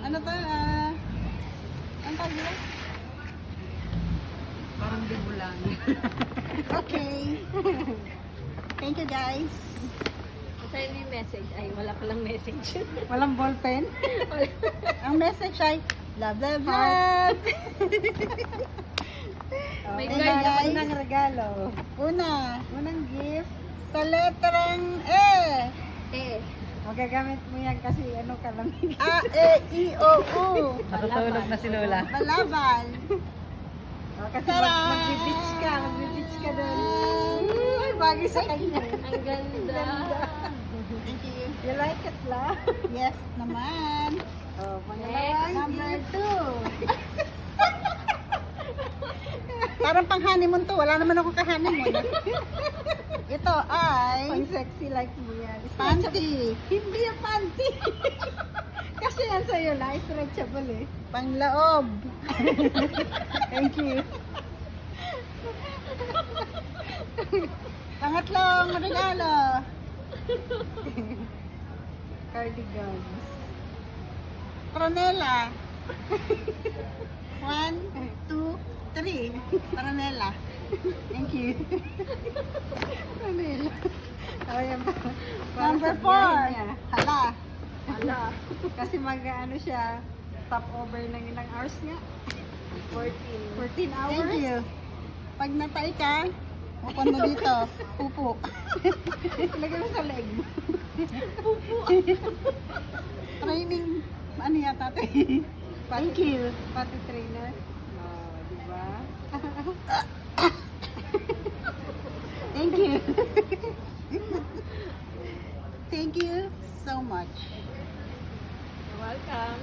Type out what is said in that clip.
Ano to? Ang tawag nila? Parang bibo lang. Okay. Thank you guys. Sa'yo may message. Ay, wala palang message. Walang ballpen. Ang message ay love, love, love. May Okay, card guys. Unang regalo. Unang gift sa letrang E. Eh, Magagamit mo yan kasi ano ka lang. A, E, I, O, U. Natutulog na si Lola. Balabal. Kasi Tara! magbibits ka doon. Ay, bagay sa kanya. ang ganda. Thank you. You like it, la? Yes naman. Oh, pangalawang Number gift. 2. Parang pang honeymoon to. Wala naman ako ka-honeymoon. Ito ay Pang sexy like mo yan. panty. Hindi yung panty. Kasi yan sa'yo na, stretchable eh. Panglaob. Thank you. Pangatlong regalo. Cardigans. Pranela. 1, 2, 3. Pranela. Thank you. Manila. Oh, yan ba? Number Para sa biyahe 4. niya. Hala. Ala. Kasi mag-ano siya, stop over ng ilang hours nga. 14 hours. Thank you. Pag natay ka, upan mo dito. Pupo. Lagay mo sa leg mo. Training. Ano yata ito? Thank you. Pati trainer. Oh, di ba? Thank you. Thank you so much. You're welcome.